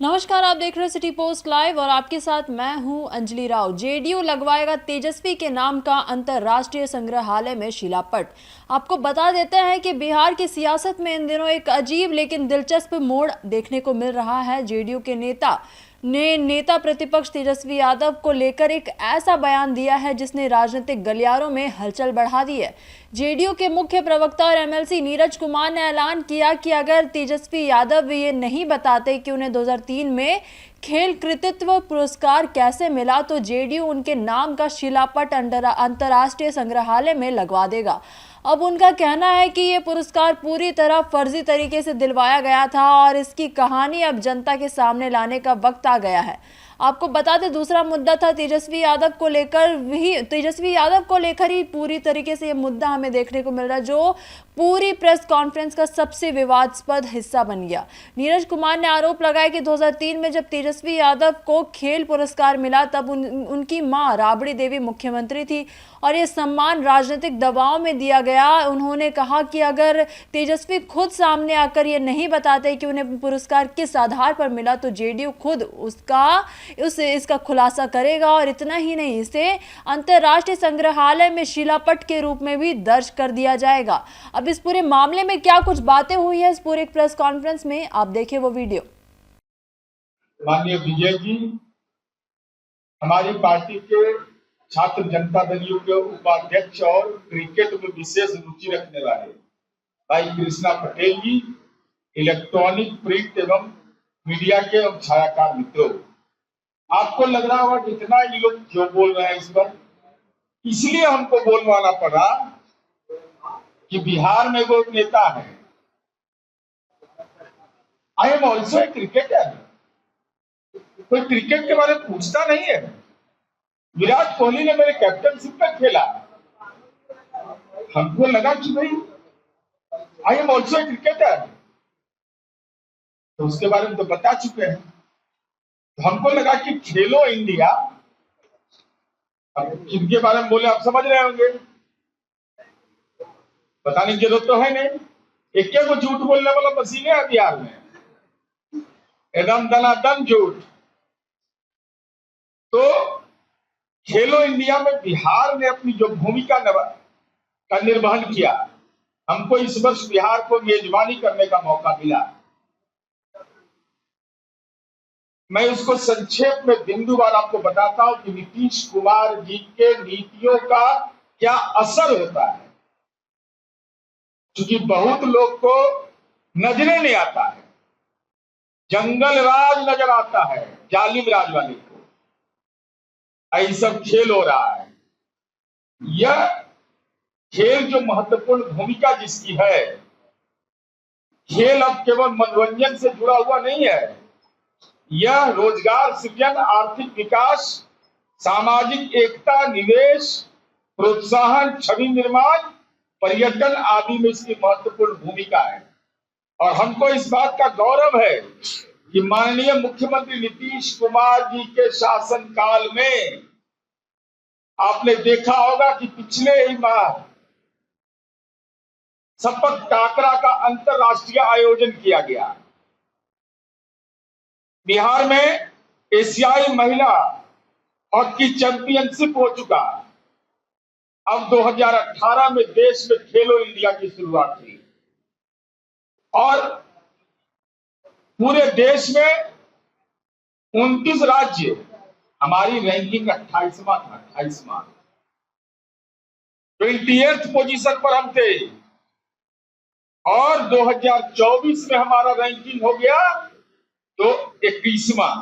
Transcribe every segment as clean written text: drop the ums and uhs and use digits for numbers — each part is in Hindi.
नमस्कार, आप देख रहे हैं सिटी पोस्ट लाइव और आपके साथ मैं हूं अंजलि राव। जेडीयू लगवाएगा तेजस्वी के नाम का अंतर्राष्ट्रीय संग्रहालय में शिलापट। आपको बता देते हैं कि बिहार की सियासत में इन दिनों एक अजीब लेकिन दिलचस्प मोड़ देखने को मिल रहा है। जेडीयू के नेता प्रतिपक्ष तेजस्वी यादव को लेकर एक ऐसा बयान दिया है जिसने राजनीतिक गलियारों में हलचल बढ़ा दी है। जेडीयू के मुख्य प्रवक्ता और एमएलसी नीरज कुमार ने ऐलान किया कि अगर तेजस्वी यादव ये नहीं बताते कि उन्हें 2003 में खेल कृतित्व पुरस्कार कैसे मिला तो जेडीयू उनके नाम का शिलापट अंतर्राष्ट्रीय संग्रहालय में लगवा देगा। अब उनका कहना है कि ये पुरस्कार पूरी तरह फर्जी तरीके से दिलवाया गया था और इसकी कहानी अब जनता के सामने लाने का वक्त आ गया है। आपको बता दें, दूसरा मुद्दा था तेजस्वी यादव को लेकर ही पूरी तरीके से ये मुद्दा हमें देखने को मिल रहा है, जो पूरी प्रेस कॉन्फ्रेंस का सबसे विवादास्पद हिस्सा बन गया। नीरज कुमार ने आरोप लगाया कि 2003 में जब तेजस्वी यादव को खेल पुरस्कार मिला तब उनकी मां राबड़ी देवी मुख्यमंत्री थी और ये सम्मान राजनीतिक दबाव में दिया गया। उन्होंने कहा कि अगर तेजस्वी खुद सामने आकर ये नहीं बताते कि उन्हें पुरस्कार किस आधार पर मिला तो जेडीयू खुद इसका खुलासा करेगा और इतना ही नहीं, इसे अंतर्राष्ट्रीय संग्रहालय में शिलापट के रूप में भी दर्ज कर दिया जाएगा। अब इस पूरे मामले में क्या कुछ बातें हुई है इस पूरे प्रेस कॉन्फ्रेंस में, आप देखिए वो वीडियो। माननीय विजय जी, हमारी पार्टी के छात्र जनता दल के उपाध्यक्ष और क्रिकेट में विशेष रुचि रखने वाले भाई कृष्णा पटेल जी, इलेक्ट्रॉनिक प्रिंट एवं मीडिया के छायाकार मित्रों, आपको लग रहा होगा कितना ये लोग क्यों बोल रहे हैं इस पर, इसलिए हमको बोलवाना पड़ा कि बिहार में वो नेता है। I am also a cricketer. कोई क्रिकेट के बारे में पूछता नहीं है। विराट कोहली ने मेरे कैप्टनशिप में खेला, हमको लगा कि भाई I am also a cricketer, तो उसके बारे में तो बता चुके हैं। तो हमको लगा कि खेलो इंडिया, किनके बारे में बोले आप समझ रहे होंगे, बताने की जरूरत तो है नहीं। एक को झूठ बोलने वाला मशीन है बिहार में, एकदम दनादन झूठ। तो खेलो इंडिया में बिहार ने अपनी जो भूमिका का निर्वहन किया, हमको इस वर्ष बिहार को मेजबानी करने का मौका मिला। मैं उसको संक्षेप में बिंदुवार आपको बताता हूं कि नीतीश कुमार जी के नीतियों का क्या असर होता है, क्योंकि बहुत लोग को नजरे नहीं आता है, जंगल राज नजर आता है, जालिम राज वाले को। ऐसा सब खेल हो रहा है। यह खेल जो महत्वपूर्ण भूमिका जिसकी है, खेल अब केवल मनोरंजन से जुड़ा हुआ नहीं है, यह रोजगार सृजन, आर्थिक विकास, सामाजिक एकता, निवेश, प्रोत्साहन, छवि निर्माण, पर्यटन आदि में इसकी महत्वपूर्ण भूमिका है। और हमको इस बात का गौरव है कि माननीय मुख्यमंत्री नीतीश कुमार जी के शासनकाल में आपने देखा होगा कि पिछले ही माह सपत टाकरा का अंतरराष्ट्रीय आयोजन किया गया। बिहार में एशियाई महिला हॉकी चैंपियनशिप हो चुका। अब 2018 में देश में खेलो इंडिया की शुरुआत हुई और पूरे देश में 29 राज्य, हमारी रैंकिंग 28वां था, 28वां, 28th पोजीशन पर हम थे। और 2024 में हमारा रैंकिंग हो गया तो 21वां,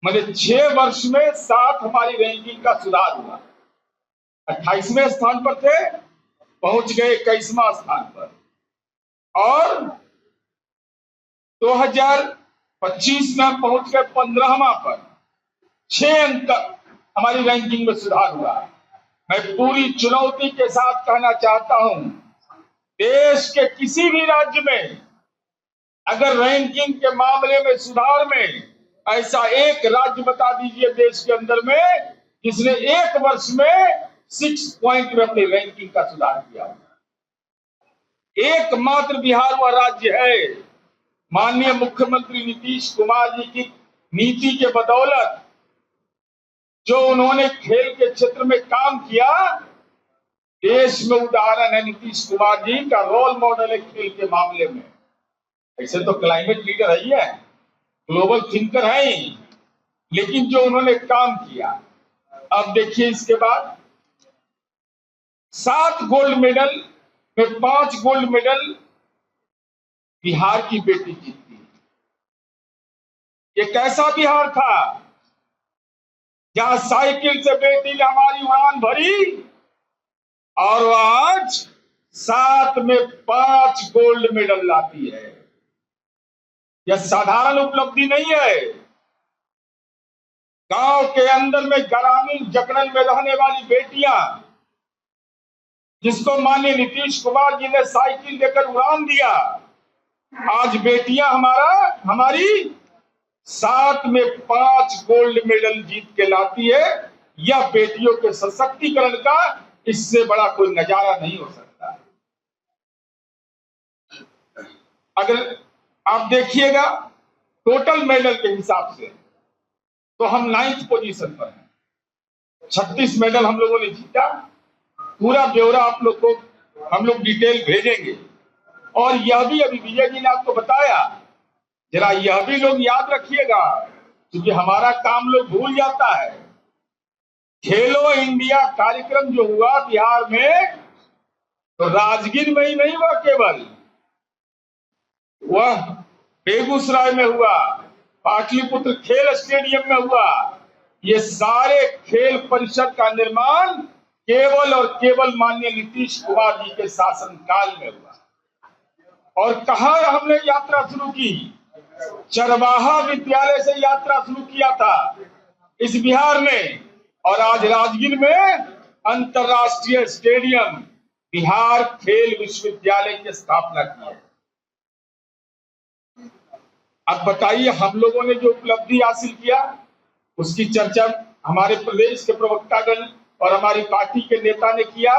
मतलब 6 वर्ष में 7 हमारी रैंकिंग का सुधार हुआ। 28वें स्थान पर थे, पहुंच गए 21वां स्थान पर, और 2025 में पहुंच गए 15वां पर। 6 अंक हमारी रैंकिंग में सुधार हुआ। मैं पूरी चुनौती के साथ कहना चाहता हूं, देश के किसी भी राज्य में अगर रैंकिंग के मामले में सुधार में ऐसा एक राज्य बता दीजिए देश के अंदर में जिसने 1 वर्ष में 6 पॉइंट में अपनी रैंकिंग का सुधार किया। एकमात्र बिहार वह राज्य है। माननीय मुख्यमंत्री नीतीश कुमार जी की नीति के बदौलत जो उन्होंने खेल के क्षेत्र में काम किया, देश में उदाहरण है नीतीश कुमार जी का, रोल मॉडल है खेल के मामले में। ऐसे तो क्लाइमेट लीडर है ही है, ग्लोबल थिंकर है ही, लेकिन जो उन्होंने काम किया, अब देखिए इसके बाद 7 गोल्ड मेडल में 5 गोल्ड मेडल बिहार की बेटी जीती। ये कैसा बिहार था जहां साइकिल से बेटी ने हमारी उड़ान भरी और वह आज 7 में 5 गोल्ड मेडल लाती है। यह साधारण उपलब्धि नहीं है। गांव के अंदर में ग्रामीण जंगल में रहने वाली बेटियां, जिसको माननीय नीतीश कुमार जी ने साइकिल देकर उड़ान दिया, आज बेटियां हमारी 7 में 5 गोल्ड मेडल जीत के लाती है। यह बेटियों के सशक्तिकरण का इससे बड़ा कोई नजारा नहीं हो सकता। अगर आप देखिएगा टोटल मेडल के हिसाब से तो हम 9th पोजीशन पर हैं। 36 मेडल हम लोगों ने जीता। पूरा ब्यौरा आप लोग को हम लोग डिटेल भेजेंगे। और यह भी अभी विजय जी ने आपको बताया, जरा यह भी लोग याद रखिएगा, क्योंकि हमारा काम लोग भूल जाता है। खेलो इंडिया कार्यक्रम जो हुआ बिहार में, तो राजगीर में ही नहीं हुआ, केवल वह बेगूसराय में हुआ, पाटलिपुत्र खेल स्टेडियम में हुआ। ये सारे खेल परिषद का निर्माण केवल और केवल माननीय नीतीश कुमार जी के शासनकाल में हुआ। और कहाँ हमने यात्रा शुरू की? चरवाहा विद्यालय से यात्रा शुरू किया था इस बिहार में, और आज राजगीर में अंतरराष्ट्रीय स्टेडियम बिहार खेल विश्वविद्यालय की स्थापना की है। अब बताइए, हम लोगों ने जो उपलब्धि हासिल किया उसकी चर्चा हमारे प्रदेश के प्रवक्तागण और हमारी पार्टी के नेता ने किया।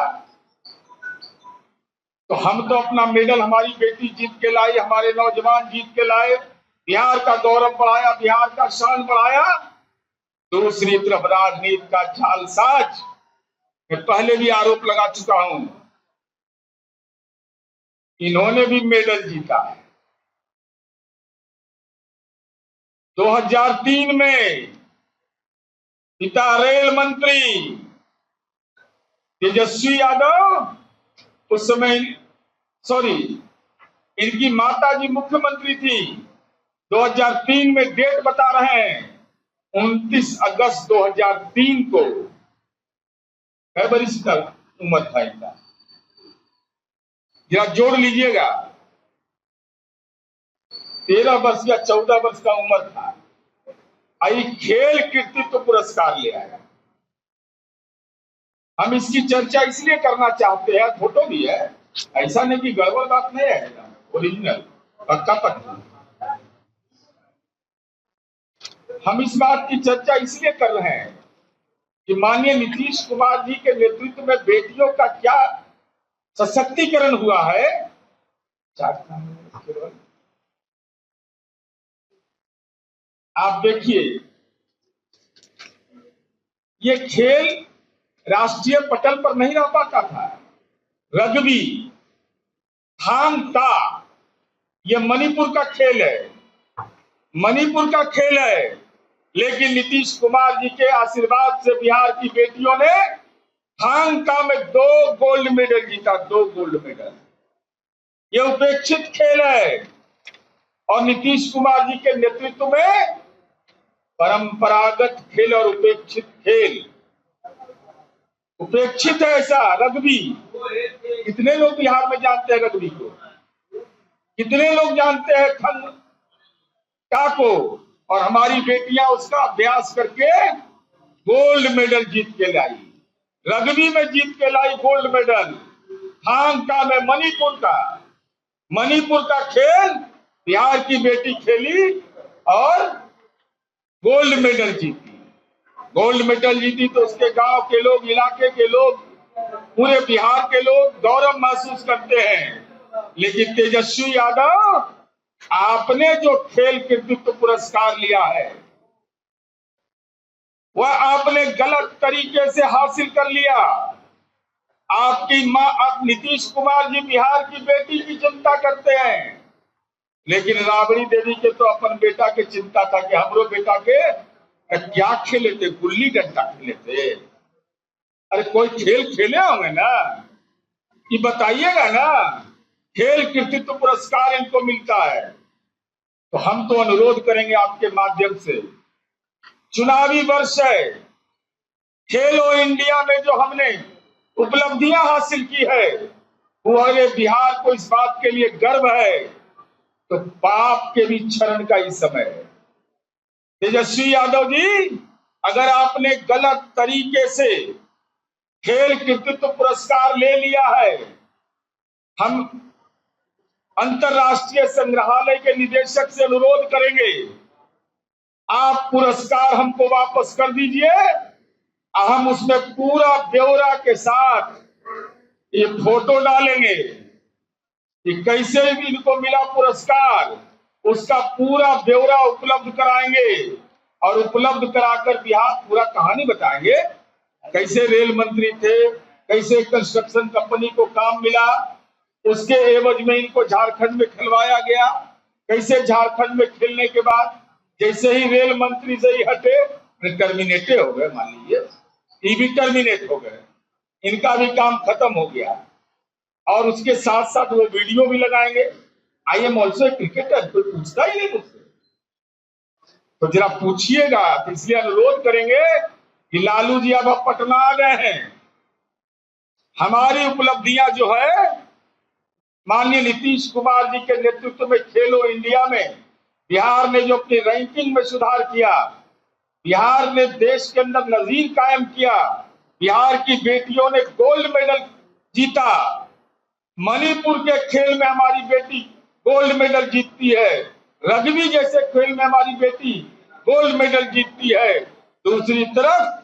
तो हम तो अपना मेडल हमारी बेटी जीत के लाई, हमारे नौजवान जीत के लाए, बिहार का गौरव बढ़ाया, बिहार का शान बढ़ाया। दूसरी तरफ राजनीति का जालसाज, मैं पहले भी आरोप लगा चुका हूं, इन्होंने भी मेडल जीता है। 2003 में पिता रेल मंत्री तेजस्वी यादव, उस समय इनकी माता जी मुख्यमंत्री थी। 2003 में डेट बता रहे हैं, 29 अगस्त 2003 को। है बरिश का उम्र था इनका, जरा जोड़ लीजिएगा, 13 वर्ष या 14 वर्ष का उम्र था। आई खेल कृतित्व पुरस्कार ले आया। हम इसकी चर्चा इसलिए करना चाहते हैं, फोटो भी है, ऐसा नहीं कि गड़बड़ बात नहीं है, ओरिजिनल पक्का पक्का। हम इस बात की चर्चा इसलिए कर रहे हैं कि माननीय नीतीश कुमार जी के नेतृत्व में बेटियों का क्या सशक्तिकरण हुआ है। आप देखिए, ये खेल राष्ट्रीय पटल पर नहीं रह पाता था। रग्बी, थांग ता, ये मणिपुर का खेल है, मणिपुर का खेल है। लेकिन नीतीश कुमार जी के आशीर्वाद से बिहार की बेटियों ने थांग ता में 2 गोल्ड मेडल जीता, 2 गोल्ड मेडल। ये उपेक्षित खेल है, और नीतीश कुमार जी के नेतृत्व में परंपरागत खेल और उपेक्षित खेल, उपेक्षित है ऐसा रग्बी। कितने लोग बिहार में जानते हैं रग्बी को? कितने लोग जानते हैं थांग ता को? और हमारी बेटियां उसका अभ्यास करके गोल्ड मेडल जीत के लाई। रग्बी में जीत के लाई गोल्ड मेडल, थांग ता में मणिपुर का खेल बिहार की बेटी खेली और गोल्ड मेडल जीती। गोल्ड मेडल जीती तो उसके गांव के लोग, इलाके के लोग, पूरे बिहार के लोग गौरव महसूस करते हैं। लेकिन तेजस्वी यादव आपने जो खेल कृतित्व पुरस्कार लिया है वह आपने गलत तरीके से हासिल कर लिया। आपकी मां, आप नीतीश कुमार जी बिहार की बेटी की चिंता करते हैं, लेकिन राबड़ी देवी के तो अपन बेटा की चिंता था कि हमरो बेटा के क्या खेले थे, गुल्ली डंडा खेले थे। अरे कोई खेल खेले होंगे ना, ये बताइएगा ना। खेल कृतित्व पुरस्कार इनको मिलता है, तो हम तो अनुरोध करेंगे आपके माध्यम से, चुनावी वर्ष है, खेलो इंडिया में जो हमने उपलब्धियां हासिल की है पूरे बिहार को इस बात के लिए गर्व है, तो पाप के भी क्षरण का ही समय है। तेजस्वी यादव जी, अगर आपने गलत तरीके से खेल कृतित्व पुरस्कार ले लिया है, हम अंतरराष्ट्रीय संग्रहालय के निदेशक से अनुरोध करेंगे, आप पुरस्कार हमको वापस कर दीजिए। हम उसमें पूरा ब्यौरा के साथ ये फोटो डालेंगे कि कैसे भी इनको मिला पुरस्कार, उसका पूरा ब्यौरा उपलब्ध कराएंगे और उपलब्ध कराकर बिहार पूरा कहानी बताएंगे, कैसे रेल मंत्री थे, कैसे कंस्ट्रक्शन कंपनी को काम मिला, उसके एवज में इनको झारखंड में खिलवाया गया, कैसे झारखंड में खेलने के बाद जैसे ही रेल मंत्री से ही हटे टर्मिनेटे हो गए, मान लीजिए ये भी टर्मिनेट हो गए, इनका भी काम खत्म हो गया। और उसके साथ साथ वो वीडियो भी लगाएंगे, आई एम ऑल्सो क्रिकेटर, कोई पूछता ही नहीं मुझसे, तो जरा पूछिएगा। तो इसलिए अनुरोध करेंगे कि लालू जी अब पटना आ गए हैं, हमारी उपलब्धियां जो है माननीय नीतीश कुमार जी के नेतृत्व में खेलो इंडिया में बिहार ने जो अपनी रैंकिंग में सुधार किया, बिहार ने देश के अंदर नजीर कायम किया, बिहार की बेटियों ने गोल्ड मेडल जीता, मणिपुर के खेल में हमारी बेटी गोल्ड मेडल जीतती है, रग्बी जैसे खेल में हमारी बेटी गोल्ड मेडल जीतती है। दूसरी तरफ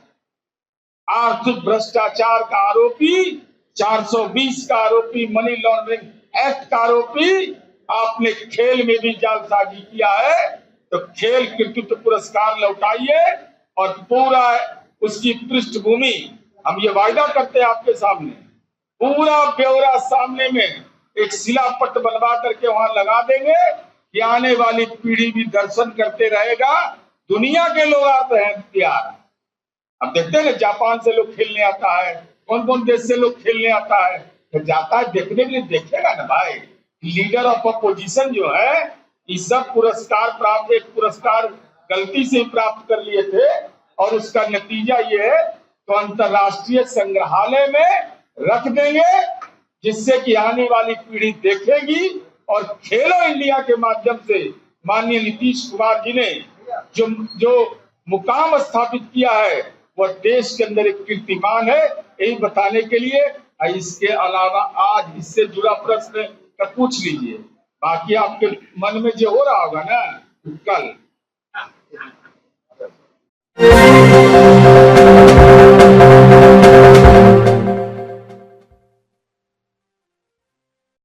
आर्थिक भ्रष्टाचार का आरोपी, 420 का आरोपी, मनी लॉन्ड्रिंग एक्ट का आरोपी आपने खेल में भी जालसाजी किया है, तो खेल कृतित्व पुरस्कार लौटाइए और पूरा उसकी पृष्ठभूमि, हम ये वायदा करते हैं आपके सामने, पूरा ब्यौरा सामने में एक शिलापट बनवा करके वहां लगा देंगे कि आने वाली पीढ़ी भी दर्शन करते रहेगा। दुनिया के लोग आते हैं बिहार, अब देखते हैं ना, जापान से लोग खेलने आता है, कौन कौन देश से लोग खेलने आता है, तो जाता है देखने के लिए, देखेगा ना भाई। लीडर ऑफ अपोजिशन जो है, ये सब पुरस्कार प्राप्त, एक पुरस्कार गलती से प्राप्त कर लिए थे और उसका नतीजा ये है, तो अंतरराष्ट्रीय संग्रहालय में रख देंगे, जिससे कि आने वाली पीढ़ी देखेगी। और खेलो इंडिया के माध्यम से माननीय नीतीश कुमार जी ने जो मुकाम स्थापित किया है वह देश के अंदर एक कीर्तिमान है, यही बताने के लिए। इसके अलावा आज इससे जुड़ा प्रश्न पूछ लीजिए, बाकी आपके मन में जो हो रहा होगा ना कल